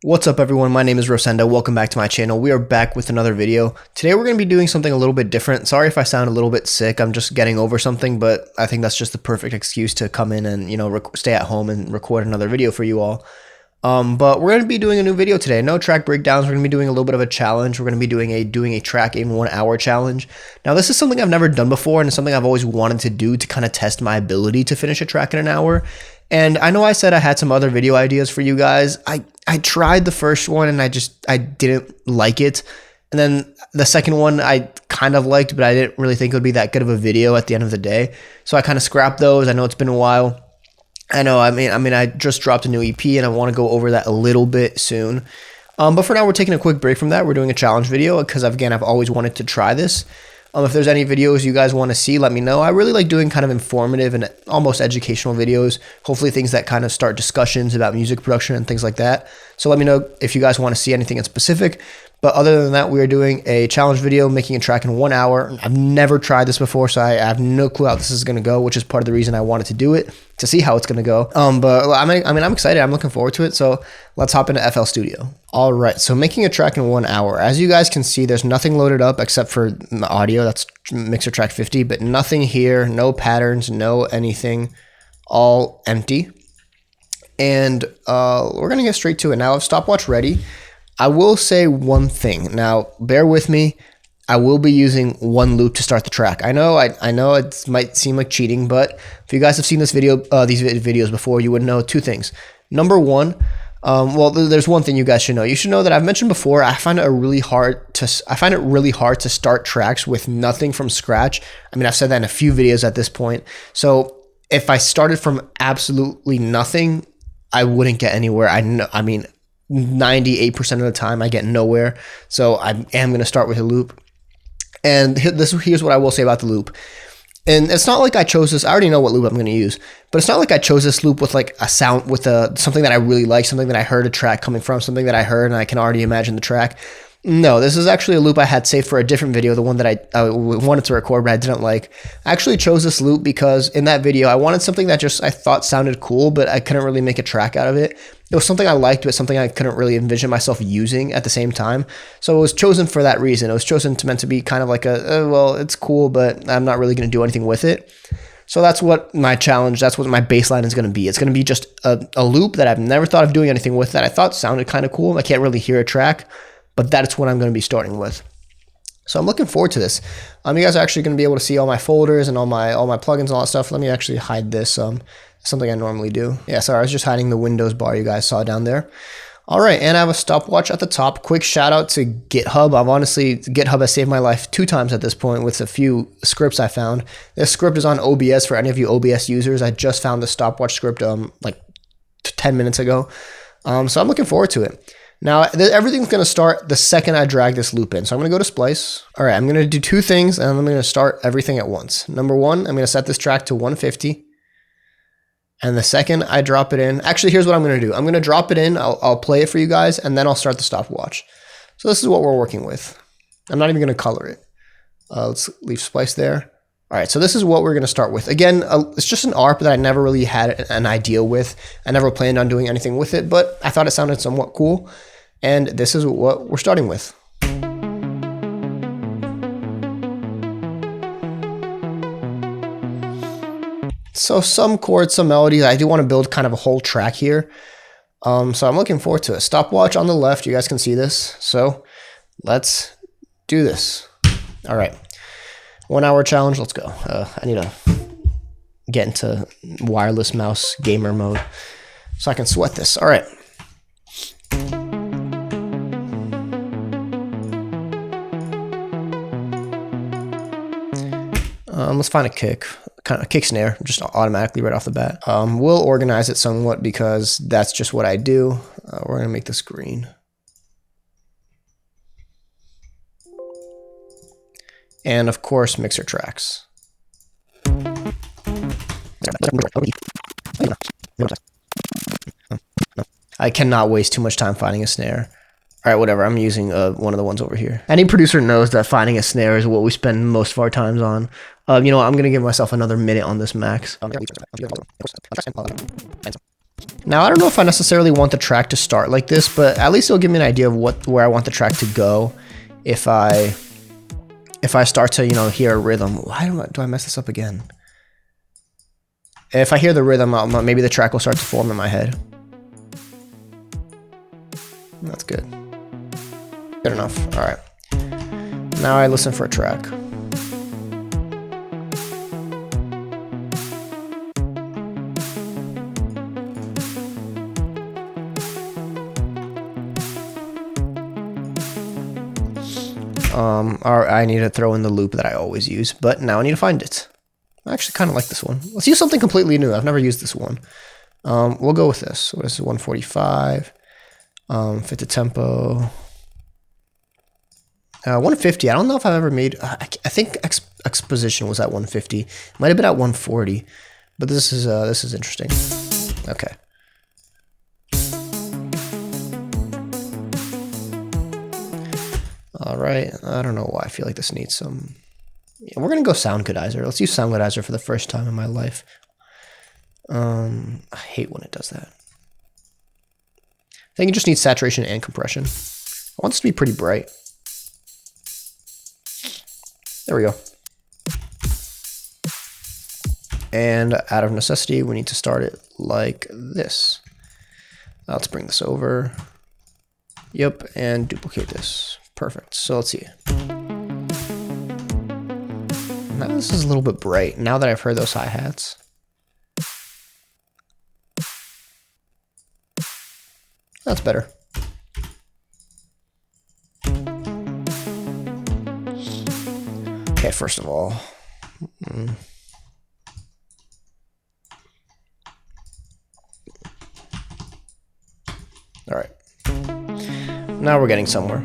What's up everyone, my name is Rosendo, welcome back to my channel. We are back with another video. Today we're going to be doing something a little bit different. Sorry if I sound a little bit sick, I'm just getting over something, but I think that's just the perfect excuse to come in and, stay at home and record another video for you all. But we're going to be doing a new video today. No track breakdowns, we're going to be doing a little bit of a challenge. We're going to be doing a track in 1 hour challenge. Now this is something I've never done before and it's something I've always wanted to do to kind of test my ability to finish a track in an hour. And I know I said I had some other video ideas for you guys. I tried the first one and I didn't like it. And then the second one I kind of liked, but I didn't really think it would be that good of a video at the end of the day. So I kind of scrapped those. I know it's been a while. I just dropped a new EP and I want to go over that a little bit soon. But for now, we're taking a quick break from that. We're doing a challenge video because again, I've always wanted to try this. If there's any videos you guys want to see, let me know. I really like doing kind of informative and almost educational videos, hopefully things that kind of start discussions about music production and things like that. So let me know if you guys want to see anything in specific. But other than that, we are doing a challenge video, making a track in 1 hour. I've never tried this before, so I have no clue how this is going to go, which is part of the reason I wanted to do it, to see how it's going to go. But I'm excited. I'm looking forward to it. So let's hop into FL Studio. All right. So making a track in 1 hour. As you guys can see, there's nothing loaded up except for the audio. That's mixer track 50, but nothing here, no patterns, no anything, all empty. And we're going to get straight to it. Now I have stopwatch ready. I will say one thing. Now, bear with me. I will be using one loop to start the track. I know it might seem like cheating, but if you guys have seen these videos before, you would know two things. Number one, there's one thing you guys should know. You should know that I've mentioned before, I find it really hard to start tracks with nothing from scratch. I've said that in a few videos at this point. So if I started from absolutely nothing, I wouldn't get anywhere. 98% of the time I get nowhere. So I am going to start with a loop. And here's what I will say about the loop. And it's not like I chose this. I already know what loop I'm going to use, but it's not like I chose this loop with like a sound, with something that I really like, something that I heard a track coming from, something that I heard and I can already imagine the track. No, this is actually a loop I had saved for a different video, the one that I wanted to record, but I didn't like. I actually chose this loop because in that video, I wanted something that I thought sounded cool, but I couldn't really make a track out of it. It was something I liked, but something I couldn't really envision myself using at the same time. So it was chosen for that reason. It was chosen meant to be kind of like it's cool, but I'm not really going to do anything with it. So that's what my challenge, that's what my baseline is going to be. It's going to be just a loop that I've never thought of doing anything with, that I thought sounded kind of cool. I can't really hear a track, but that's what I'm going to be starting with. So I'm looking forward to this. You guys are actually going to be able to see all my folders and all my plugins and all that stuff. Let me actually hide this. Something I normally do. Yeah, sorry, I was just hiding the Windows bar you guys saw down there. All right, and I have a stopwatch at the top. Quick shout out to GitHub. GitHub has saved my life 2 times at this point with a few scripts I found. This script is on OBS for any of you OBS users. I just found the stopwatch script like 10 minutes ago. So I'm looking forward to it. Now, everything's going to start the second I drag this loop in. So I'm going to go to Splice. All right, I'm going to do 2 things, and I'm going to start everything at once. Number 1, I'm going to set this track to 150. And the second I drop it in, actually, here's what I'm going to do. I'm going to drop it in. I'll play it for you guys, and then I'll start the stopwatch. So this is what we're working with. I'm not even going to color it. Let's leave Splice there. All right, so this is what we're going to start with. Again, it's just an ARP that I never really had an idea with. I never planned on doing anything with it, but I thought it sounded somewhat cool. And this is what we're starting with. So some chords, some melodies. I do want to build kind of a whole track here. So I'm looking forward to it. Stopwatch on the left. You guys can see this. So let's do this. All right. 1 hour challenge. Let's go. I need to get into wireless mouse gamer mode so I can sweat this. All right. Let's find a kick, kind of a kick snare, just automatically right off the bat. We'll organize it somewhat because that's just what I do. We're going to make this green. And of course, mixer tracks. I cannot waste too much time finding a snare. All right, whatever. I'm using one of the ones over here. Any producer knows that finding a snare is what we spend most of our times on. You know what? I'm going to give myself another minute on this max. Now, I don't know if I necessarily want the track to start like this, but at least it'll give me an idea of where I want the track to go if I start to, you know, hear a rhythm. Why do I mess this up again? If I hear the rhythm, maybe the track will start to form in my head. That's good. Good enough. All right. Now I listen for a track. Or I need to throw in the loop that I always use, but now I need to find it. I actually kind of like this one. Let's use something completely new. I've never used this one. We'll go with this. What is it? 145. Fit the tempo. 150. I don't know if I've ever made. I think exposition was at 150. Might have been at 140, but this is interesting. Okay. All right. I don't know why I feel like this needs some. Yeah, we're gonna go Soundgoodizer. Let's use Soundgoodizer for the first time in my life. I hate when it does that. I think it just needs saturation and compression. I want this to be pretty bright. There we go. And out of necessity, we need to start it like this. Let's bring this over. Yep, and duplicate this. Perfect. So let's see. Now this is a little bit bright. Now that I've heard those hi-hats. That's better. Okay, first of all. All right. Now we're getting somewhere.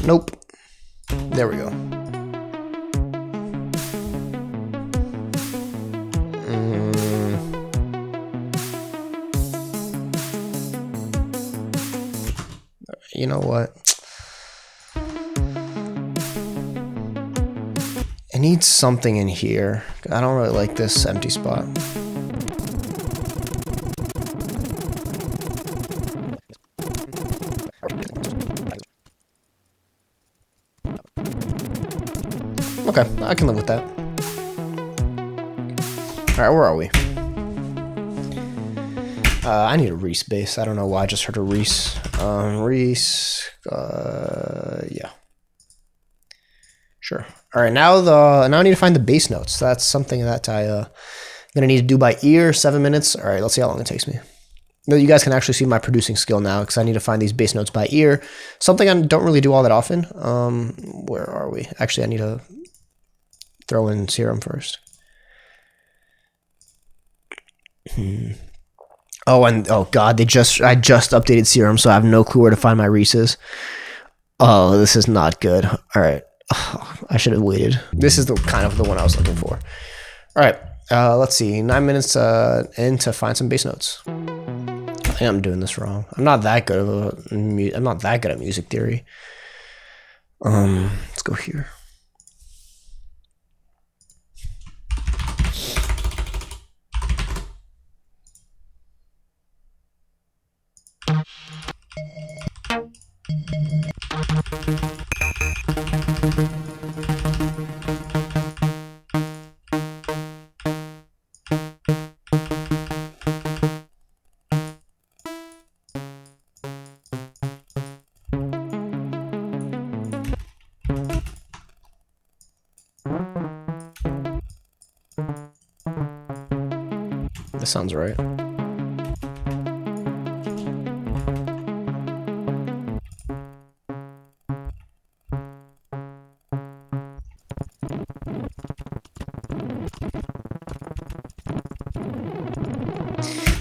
Nope. There we go. You know what? I need something in here. I don't really like this empty spot. Okay, I can live with that. Alright, where are we? I need a Reese bass. I don't know why I just heard a Reese. Reese, yeah. Sure. Alright, now I need to find the bass notes. That's something that I'm gonna need to do by ear, 7 minutes. Alright, let's see how long it takes me. You guys can actually see my producing skill now because I need to find these bass notes by ear. Something I don't really do all that often. Where are we? Actually, I need to throw in Serum first. Oh, and oh god, I just updated Serum, so I have no clue where to find my Reese's. Oh, this is not good. All right, I should have waited. This is the kind of the one I was looking for. All right, let's see. 9 minutes in to find some bass notes. I think I'm doing this wrong. I'm not that good at music theory. Let's go here. That sounds right.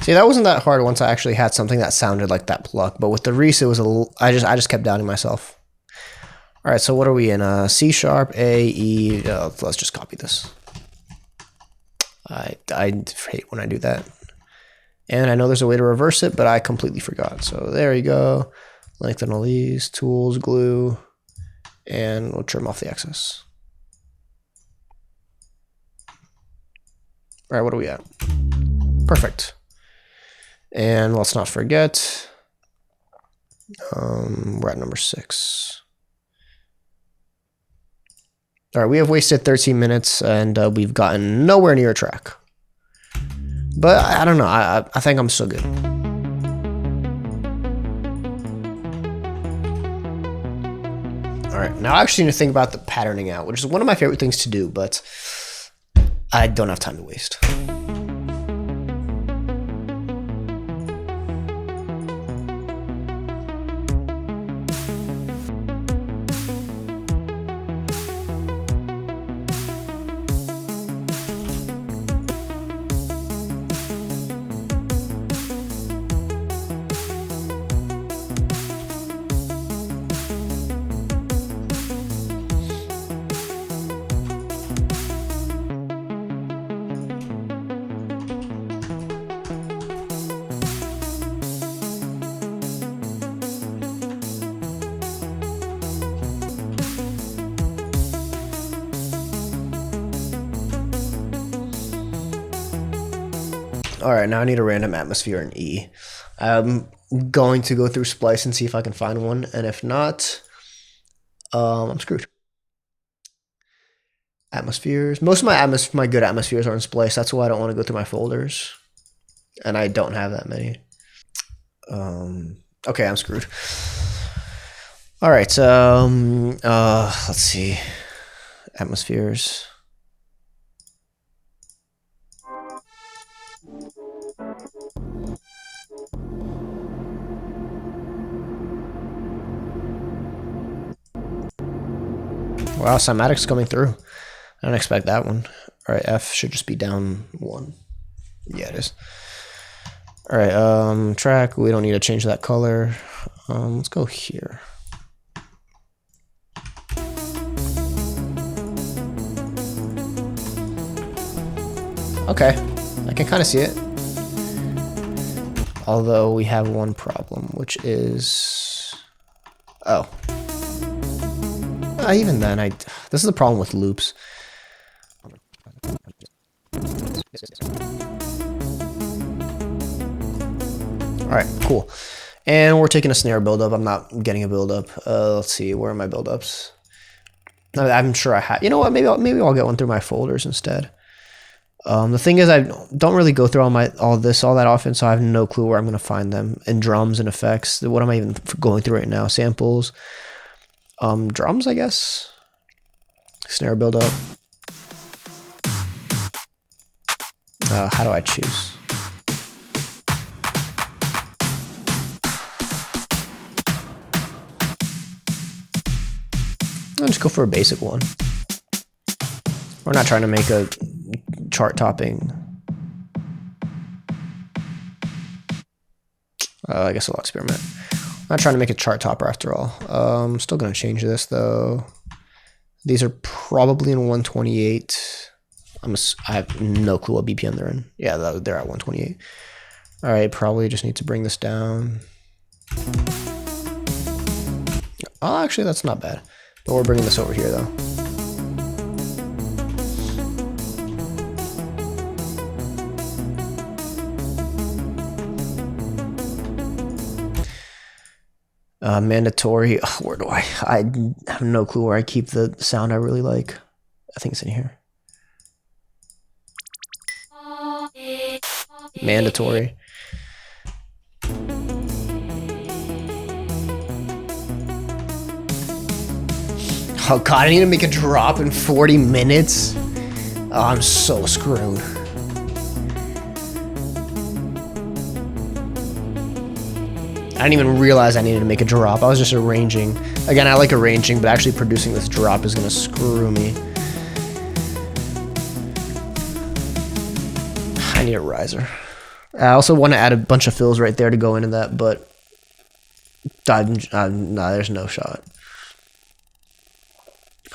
See, that wasn't that hard once I actually had something that sounded like that pluck, but with the Reese, it was a little, I just kept doubting myself. All right, so what are we in? C sharp, A, E. Let's just copy this. I hate when I do that. And I know there's a way to reverse it, but I completely forgot. So there you go. Lengthen all these, tools, glue, and we'll trim off the excess. All right, what are we at? Perfect. And let's not forget, we're at number 6. All right, we have wasted 13 minutes and we've gotten nowhere near a track. But I don't know, I think I'm still good. All right, now I actually need to think about the patterning out, which is one of my favorite things to do, but I don't have time to waste. All right, now I need a random atmosphere in E. I'm going to go through Splice and see if I can find one, and if not, I'm screwed. Atmospheres. Most of my good atmospheres are in Splice. That's why I don't want to go through my folders, and I don't have that many. Okay, I'm screwed. All right, let's see. Atmospheres. Wow, Cymatic's coming through. I don't expect that one. All right, F should just be down 1. Yeah, it is. All right, track. We don't need to change that color. Let's go here. Okay, I can kind of see it. Although we have one problem, which is, oh. Even then, this is the problem with loops. All right, cool. And we're taking a snare buildup. I'm not getting a buildup. Let's see, where are my buildups? I'm sure I have. You know what? Maybe I'll get one through my folders instead. The thing is, I don't really go through all that often, so I have no clue where I'm going to find them. And drums and effects. What am I even going through right now? Samples. Drums, I guess. Snare buildup. How do I choose? I'll just go for a basic one. We're not trying to make a chart topping. I guess I'll experiment. I'm not trying to make a chart topper after all. I'm still going to change this though. These are probably in 128. I have no clue what BPM they're in. Yeah, they're at 128. All right, probably just need to bring this down. Oh, actually, that's not bad. But we're bringing this over here though. Mandatory. Oh, where do I have no clue where I keep the sound I really like. I think it's in here. Mandatory. Oh god, I need to make a drop in 40 minutes. Oh, I'm so screwed. I didn't even realize I needed to make a drop. I was just arranging. Again, I like arranging, but actually producing this drop is gonna screw me. I need a riser. I also want to add a bunch of fills right there to go into that, but nah, there's no shot.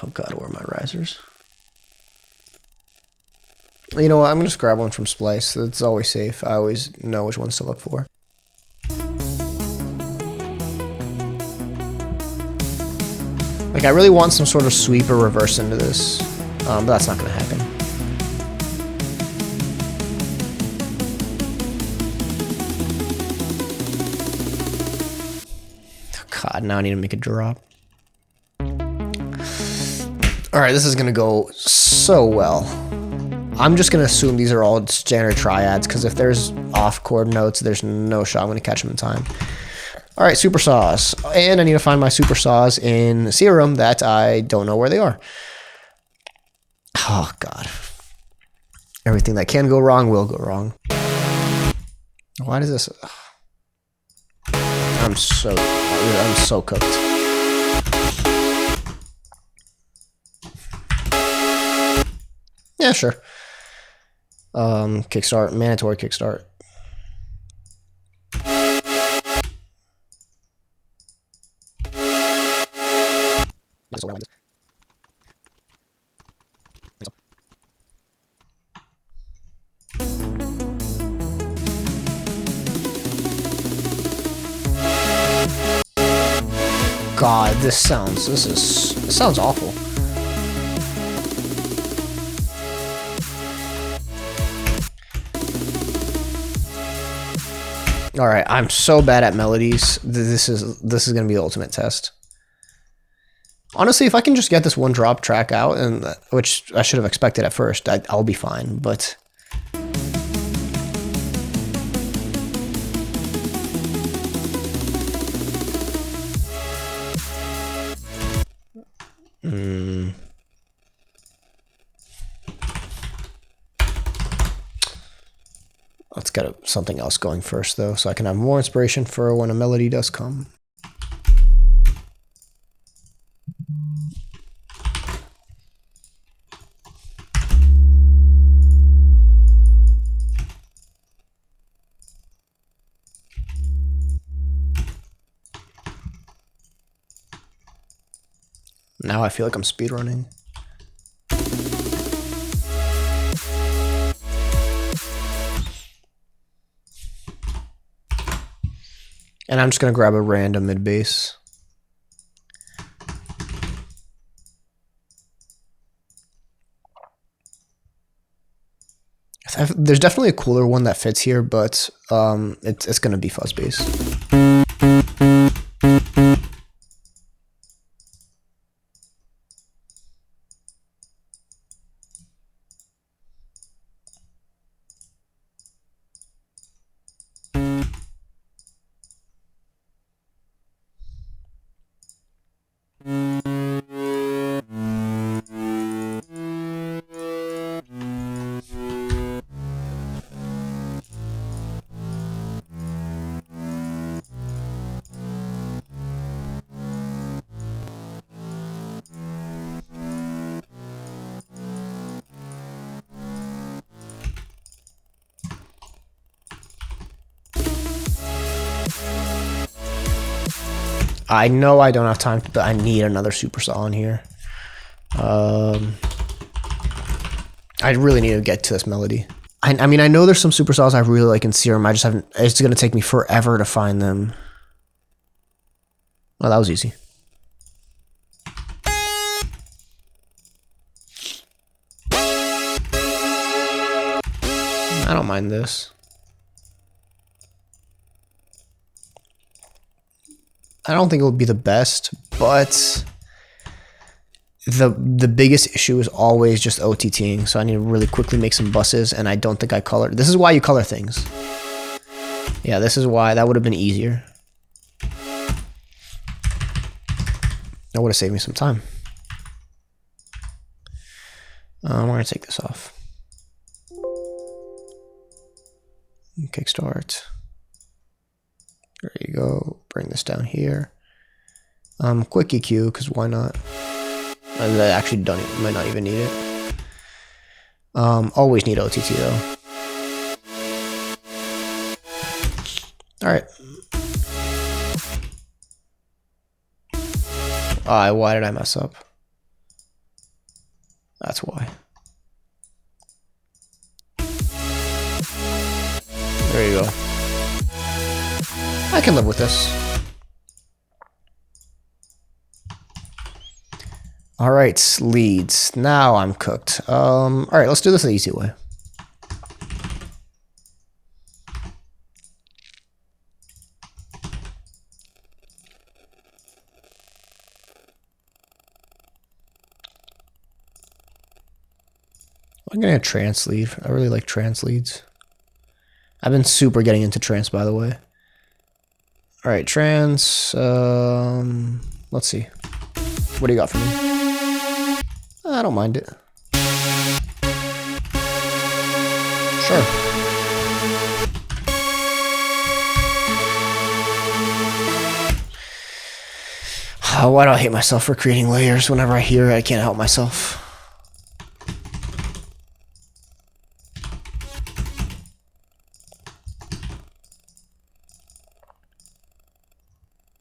Oh god, where are my risers? You know what, I'm gonna just grab one from Splice. It's always safe. I always know which ones to look for. Like, I really want some sort of sweep or reverse into this, but that's not gonna happen. God, now I need to make a drop. Alright, this is gonna go so well. I'm just gonna assume these are all standard triads, because if there's off chord notes, there's no shot I'm gonna catch them in time. Alright, super saws. And I need to find my super saws in Serum that I don't know where they are. Oh, God. Everything that can go wrong will go wrong. Why does this... I'm so cooked. Yeah, sure. Kickstart, mandatory kickstart. God, this sounds awful. All right, I'm so bad at melodies. This is gonna be the ultimate test. Honestly, if I can just get this one drop track out, and which I should have expected at first, I'll be fine. But let's get something else going first, though, so I can have more inspiration for when a melody does come. Now I feel like I'm speedrunning. And I'm just gonna grab a random mid bass. There's definitely a cooler one that fits here, but it's gonna be fuzz bass. I know I don't have time, but I need another super saw in here. I really need to get to this melody. I mean, I know there's some super saws I really like in Serum. I just haven't. It's gonna take me forever to find them. Well, that was easy. I don't mind this. I don't think it will be the best, but the biggest issue is always just OTTing, so I need to really quickly make some buses, and I don't think I colored. This is why you color things. Yeah, this is why. That would have been easier. That would have saved me some time. We're going to take this off. Kickstart. There you go. Bring this down here. Quick EQ, because why not? And I actually might not even need it. Always need OTT though. All right. Why did I mess up? That's why. There you go. I can live with this. All right, leads. Now I'm cooked. All right, let's do this the easy way. I'm getting a trance lead. I really like trance leads. I've been super getting into trance, by the way. All right, trance. Let's see. What do you got for me? I don't mind it. Sure. Why do I hate myself for creating layers? Whenever I hear it, I can't help myself.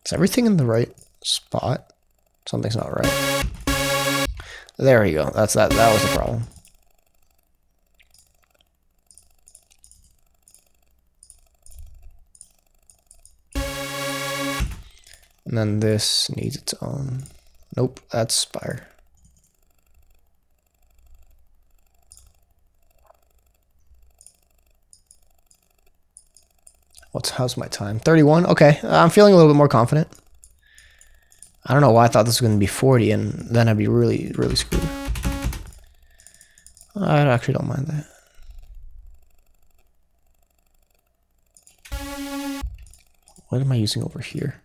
Is everything in the right spot? Something's not right. There we go. That was the problem. And then this needs its own. Nope, that's spire. How's my time? 31? Okay, I'm feeling a little bit more confident. I don't know why I thought this was going to be 40 and then I'd be really, really screwed. I actually don't mind that. What am I using over here?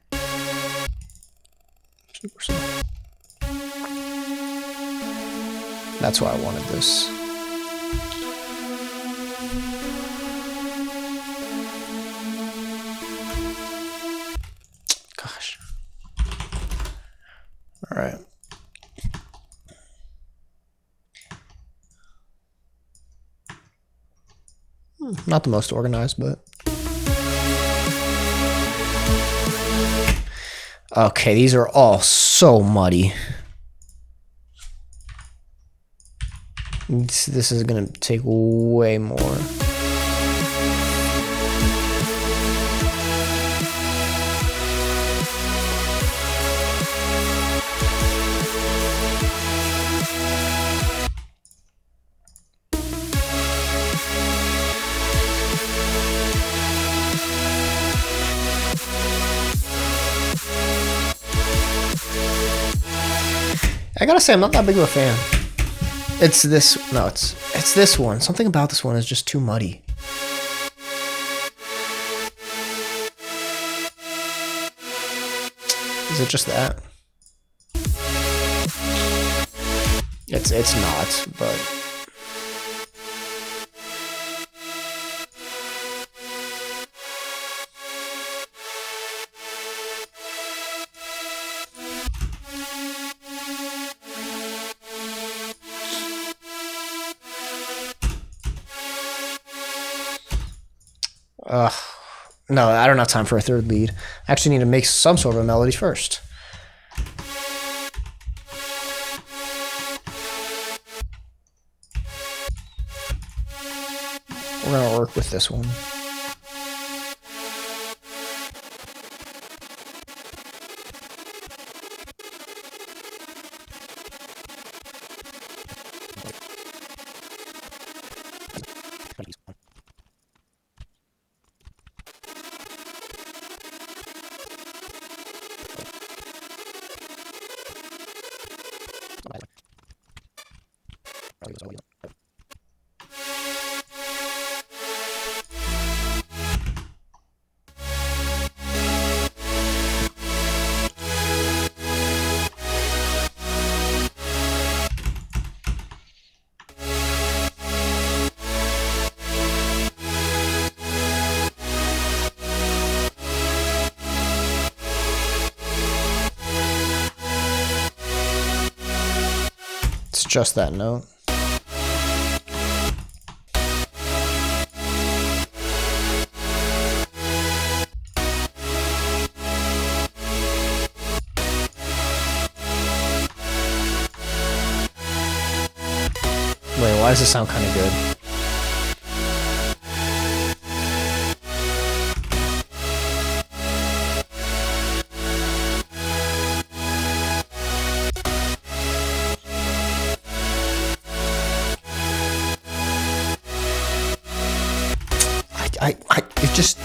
That's why I wanted this. Gosh. All right. Not the most organized, but okay, these are all so muddy. This is gonna take way more. I gotta say, I'm not that big of a fan. It's this, no, it's this one. Something about this one is just too muddy. Is it just that? It's not, but no, I don't have time for a third lead. I actually need to make some sort of a melody first. We're gonna work with this one. It's just that note. Wait, why does this sound kind of good? It just...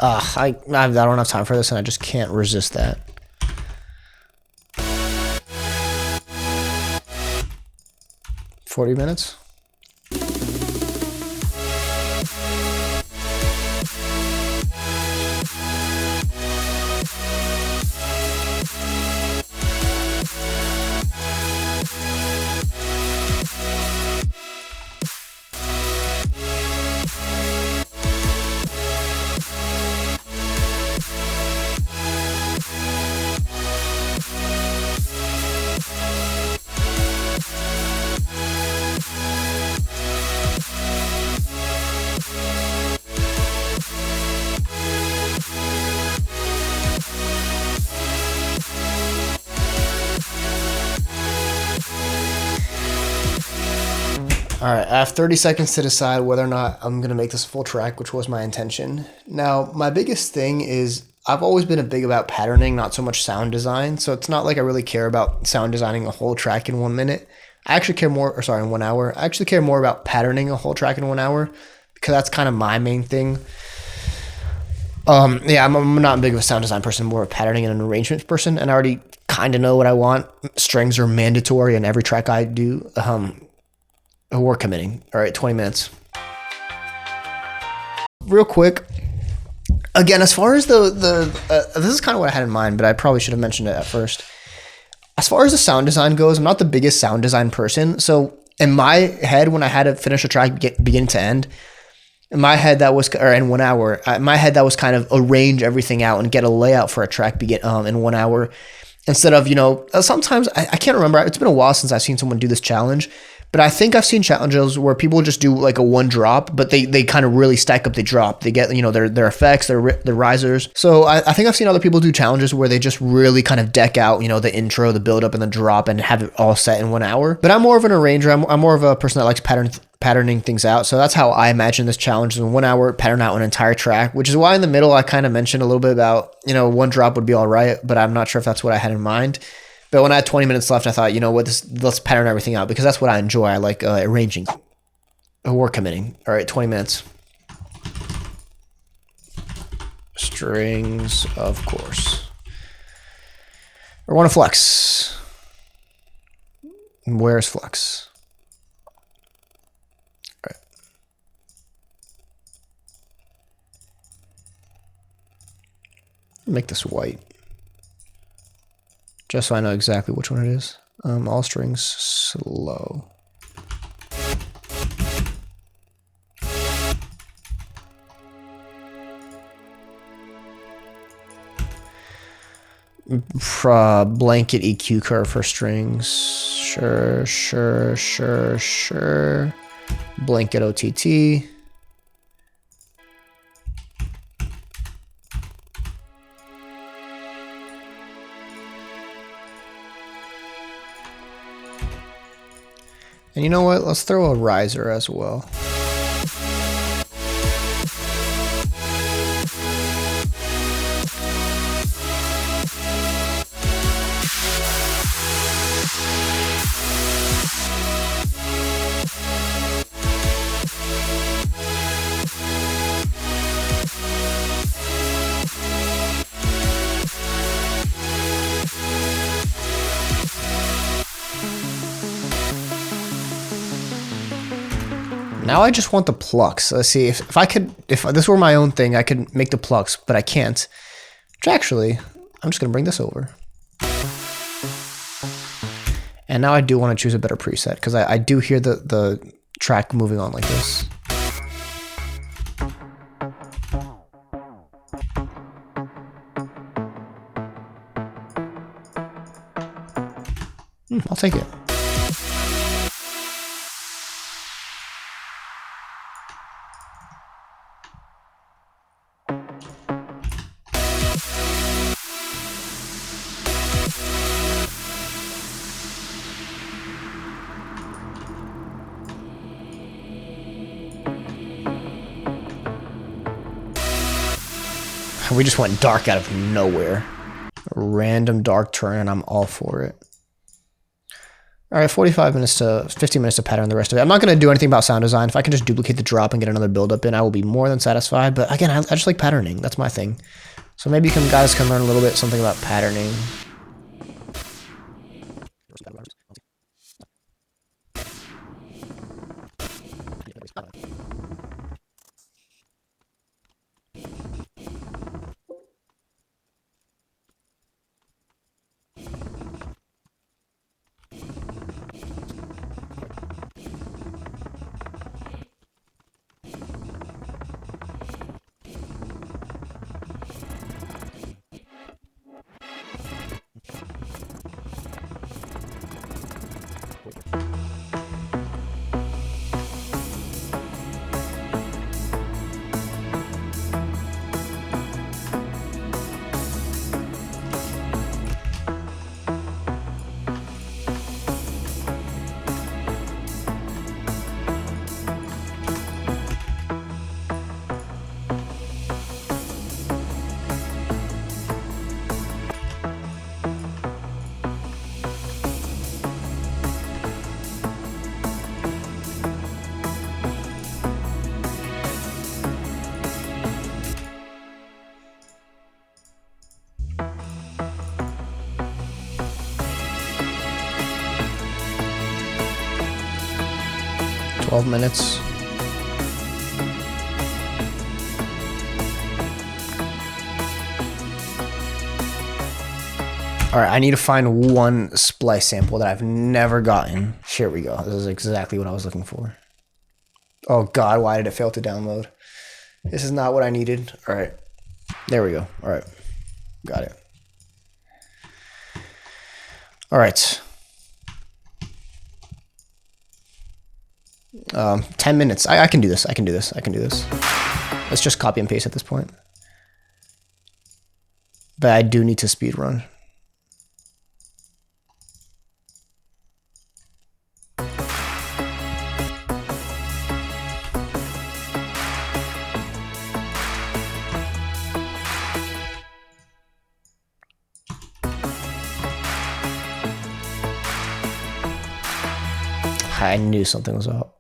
I don't have time for this, and I just can't resist that. $40 minutes. All right, I have 30 seconds to decide whether or not I'm going to make this a full track, which was my intention. Now, my biggest thing is I've always been about patterning, not so much sound design. So it's not like I really care about sound designing a whole track in 1 minute. I actually care more, in 1 hour. I actually care more about patterning a whole track in 1 hour because that's kind of my main thing. Yeah, I'm not big of a sound design person, more of a patterning and an arrangement person, and I already kind of know what I want. Strings are mandatory in every track I do. We're committing. All right, 20 minutes. Real quick. Again, as far as this is kind of what I had in mind, but I probably should have mentioned it at first. As far as the sound design goes, I'm not the biggest sound design person. So in my head, when I had to finish a track beginning to end, in my head that was, or in 1 hour, in my head that was kind of arrange everything out and get a layout for a track in 1 hour. Instead of, sometimes I can't remember. It's been a while since I've seen someone do this challenge. But I think I've seen challenges where people just do like a one drop, but they kind of really stack up the drop. They get, their effects, their risers. So I think I've seen other people do challenges where they just really kind of deck out, the intro, the build up and the drop and have it all set in 1 hour. But I'm more of an arranger. I'm more of a person that likes patterning things out. So that's how I imagine this challenge is in 1 hour, pattern out an entire track, which is why in the middle, I kind of mentioned a little bit about, one drop would be all right, but I'm not sure if that's what I had in mind. But when I had 20 minutes left, I thought, let's pattern everything out because that's what I enjoy. I like arranging. We're committing. All right, 20 minutes. Strings, of course. I want to flex. Where's flex? All right. Make this white. Just so I know exactly which one it is. All strings slow. Blanket EQ curve for strings. Sure. Blanket OTT. And you know what? Let's throw a riser as well. Now I just want the plucks. Let's see if this were my own thing, I could make the plucks, but I can't. Which actually, I'm just gonna bring this over. And now I do want to choose a better preset because I do hear the track moving on like this. I'll take it. We just went dark out of nowhere. A random dark turn and I'm all for it. All right, 45 minutes to 50 minutes to pattern the rest of it. I'm not going to do anything about sound design. If I can just duplicate the drop and get another build up in, I will be more than satisfied. But again, I just like patterning. That's my thing. So maybe you guys can learn a little bit something about patterning. Minutes. All right, I need to find one splice sample that I've never gotten. Here we go. This is exactly what I was looking for. Oh God, why did it fail to download? This is not what I needed. All right, there we go. All right, got it. All right. 10 minutes. I can do this. I can do this. I can do this. Let's just copy and paste at this point. But I do need to speed run. I knew something was up.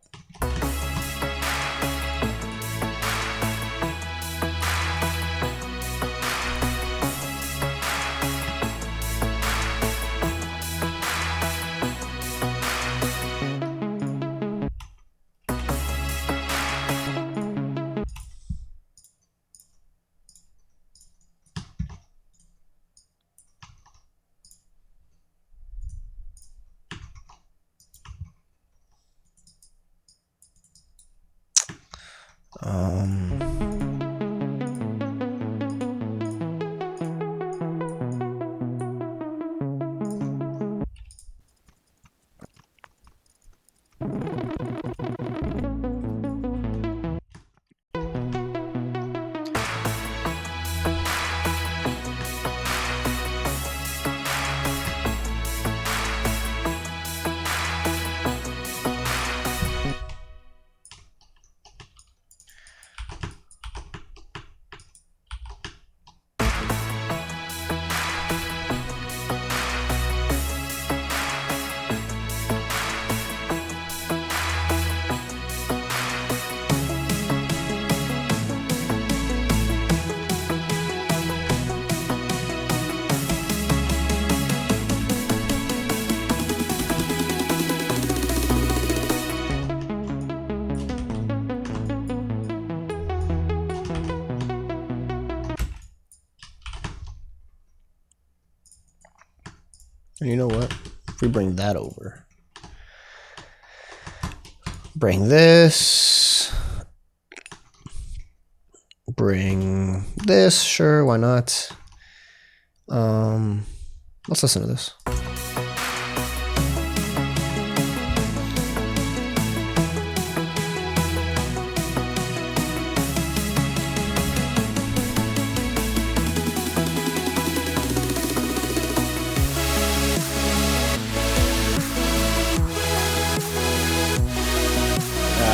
And you know what? If we bring that over, bring this, bring this, sure, why not? Let's listen to this.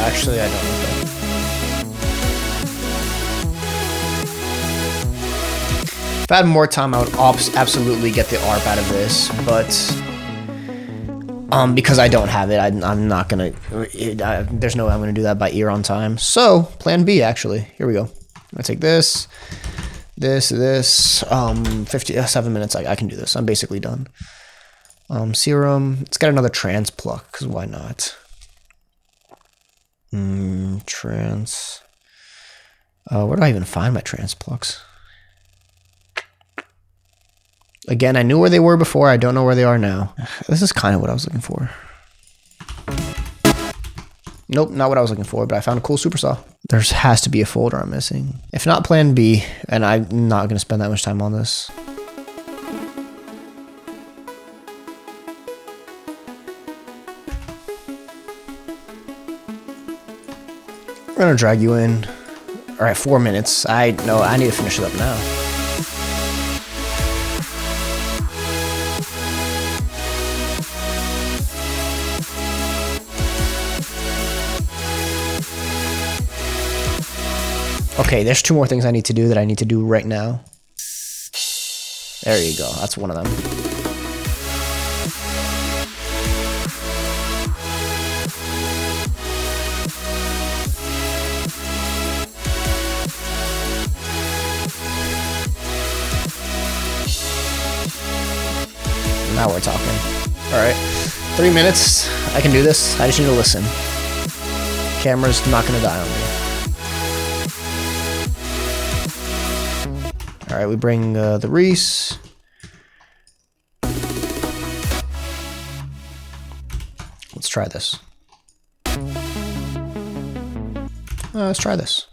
Actually, I don't know that. If I had more time, I would absolutely get the ARP out of this, but Because I don't have it, I'm not gonna. There's no way I'm gonna do that by ear on time. So plan B, actually. Here we go. I'm gonna take this. 57 minutes. I can do this. I'm basically done. Serum. Let's get another trans pluck, because why not? Trans. Where do I even find my trans plucks? Again, I knew where they were before. I don't know where they are now. This is kind of what I was looking for. Nope, not what I was looking for, but I found a cool super saw. There has to be a folder I'm missing. If not plan B, and I'm not going to spend that much time on this. We're going to drag you in. All right, 4 minutes. I need to finish it up now. Okay, there's 2 more things I need to do that I need to do right now. There you go. That's one of them. Now we're talking. All right, 3 minutes. I can do this. I just need to listen. Camera's not going to die on me. All right, we bring the Reese. Let's try this. Let's try this.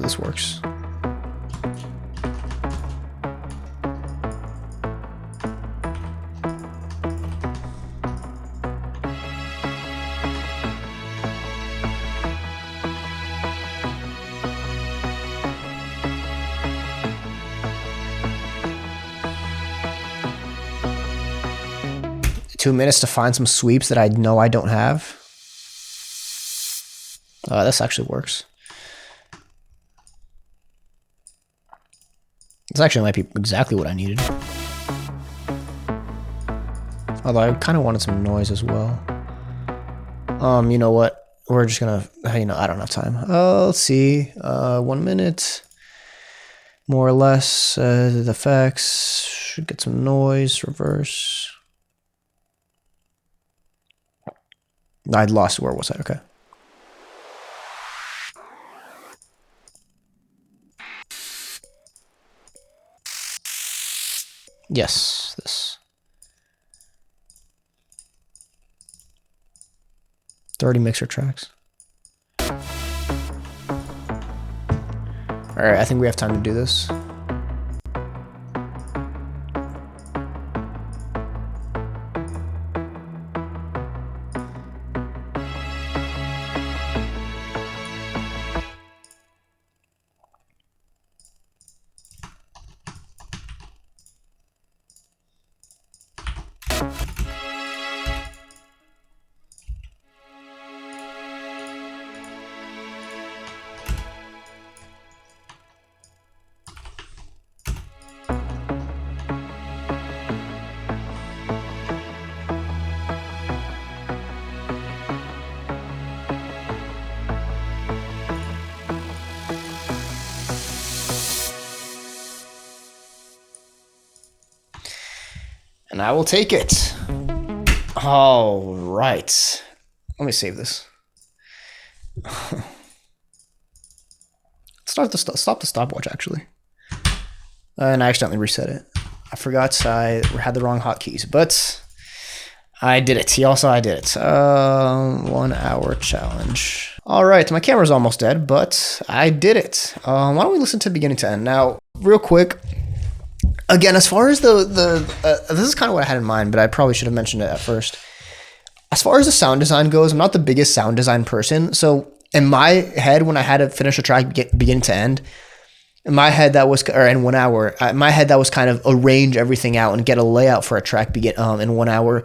This works. Two minutes to find some sweeps that I know I don't have. This actually works. This actually might be exactly what I needed. Although I kind of wanted some noise as well. You know what? We're just gonna, I don't have time. Let's see. 1 minute. More or less. The effects. Should get some noise. Reverse. I'd lost. Where was I? Okay. Yes, this. 30 mixer tracks. All right, I think we have time to do this. And I will take it. All right. Let me save this. Stop the stopwatch, actually. And I accidentally reset it. I forgot I had the wrong hotkeys, but I did it. Also, I did it. 1 hour challenge. All right, my camera's almost dead, but I did it. Why don't we listen to beginning to end? Now, real quick. Again, as far as this is kind of what I had in mind, but I probably should have mentioned it at first. As far as the sound design goes, I'm not the biggest sound design person. So in my head, when I had to finish a track beginning to end, in my head that was, or in 1 hour, in my head that was kind of arrange everything out and get a layout for a track in 1 hour.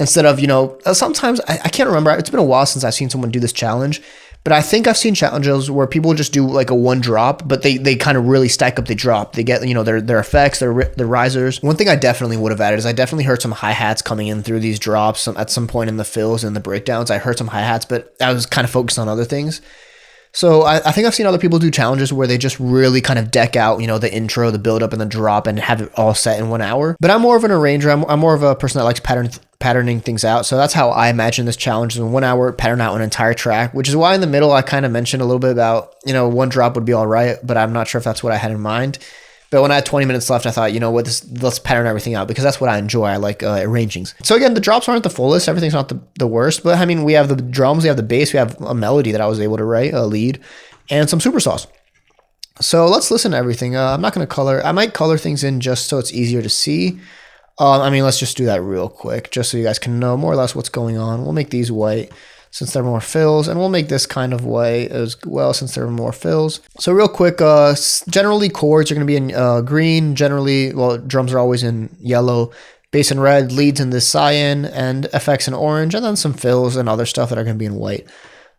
Instead of, sometimes I can't remember. It's been a while since I've seen someone do this challenge, But I think I've seen challenges where people just do like a one drop, but they kind of really stack up the drop. They get, you know, their effects, their risers. One thing I definitely would have added is I definitely heard some hi-hats coming in through these drops at some point in the fills and the breakdowns. I heard some hi-hats, but I was kind of focused on other things. So I think I've seen other people do challenges where they just really kind of deck out, you know, the intro, the build up, and the drop, and have it all set in 1 hour. But I'm more of an arranger. I'm more of a person that likes patterning things out. So that's how I imagine this challenge: in 1 hour, pattern out an entire track. Which is why in the middle I kind of mentioned a little bit about, you know, one drop would be all right, but I'm not sure if that's what I had in mind. But when I had 20 minutes left, I thought, you know what, let's pattern everything out, because that's what I enjoy. I like arranging. So again, the drops aren't the fullest. Everything's not the worst. But I mean, we have the drums, we have the bass, we have a melody that I was able to write, a lead, and some super sauce. So let's listen to everything. I'm not going to color. I might color things in just so it's easier to see. I mean, let's just do that real quick, just so you guys can know more or less what's going on. We'll make these white since there are more fills, and we'll make this kind of white as well since there are more fills. So real quick, generally chords are going to be in green. Generally, well, drums are always in yellow, bass in red, leads in this cyan, and effects in orange, and then some fills and other stuff that are going to be in white.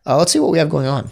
Let's see what we have going on.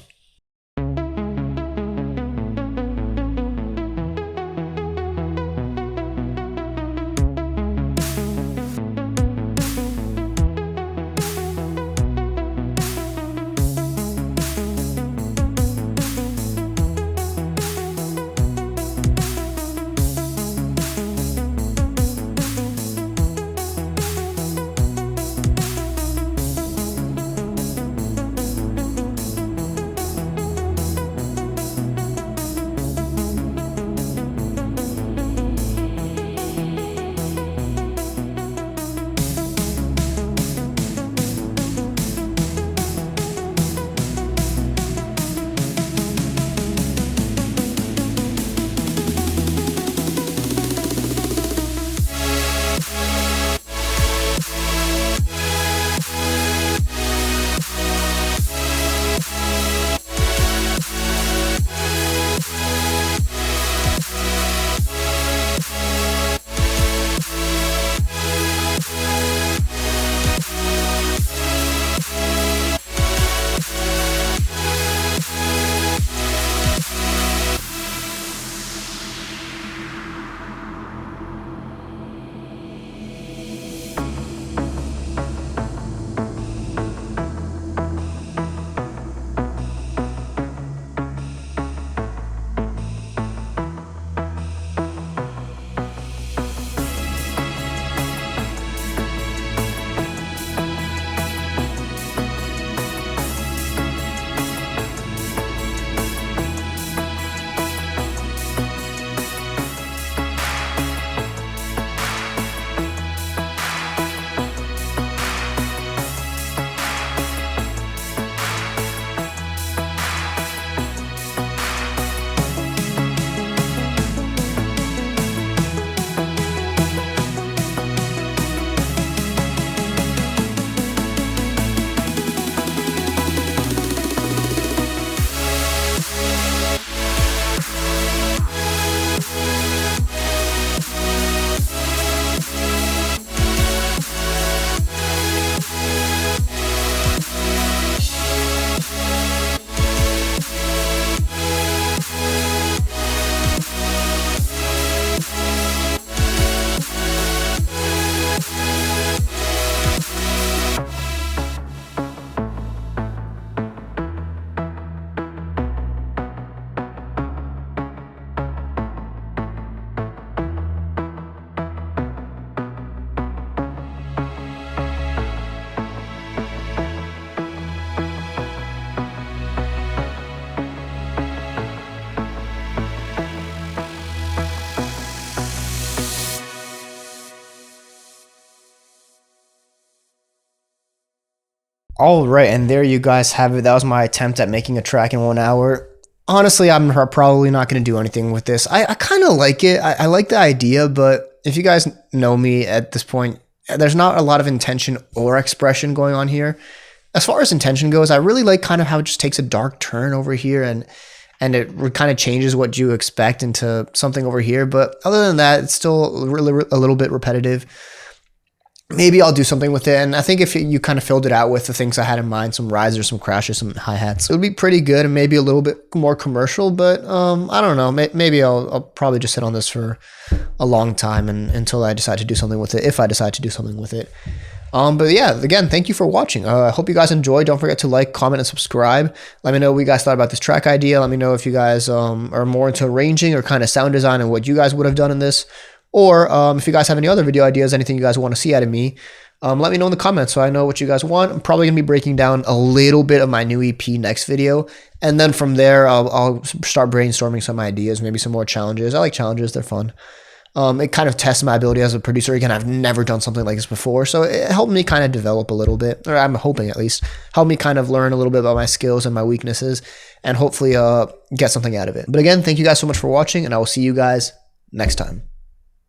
All right, and there you guys have it. That was my attempt at making a track in 1 hour. Honestly, I'm probably not going to do anything with this. I kind of like it. I like the idea, but if you guys know me at this point, there's not a lot of intention or expression going on here. As far as intention goes, I really like kind of how it just takes a dark turn over here, and it kind of changes what you expect into something over here. But other than that, it's still really a little bit repetitive. maybe I'll do something with it. And I think if you kind of filled it out with the things I had in mind, some risers, some crashes, some hi-hats, it would be pretty good and maybe a little bit more commercial. But I don't know. Maybe I'll probably just sit on this for a long time and until I decide to do something with it, if I decide to do something with it. But yeah, again, thank you for watching. I hope you guys enjoyed. Don't forget to like, comment, and subscribe. Let me know what you guys thought about this track idea. Let me know if you guys are more into arranging or kind of sound design and what you guys would have done in this. Or if you guys have any other video ideas, anything you guys want to see out of me, let me know in the comments so I know what you guys want. I'm probably going to be breaking down a little bit of my new EP next video. And then from there, I'll start brainstorming some ideas, maybe some more challenges. I like challenges. They're fun. It kind of tests my ability as a producer. Again, I've never done something like this before. So it helped me kind of develop a little bit, or I'm hoping at least, help me kind of learn a little bit about my skills and my weaknesses and hopefully get something out of it. But again, thank you guys so much for watching, and I will see you guys next time.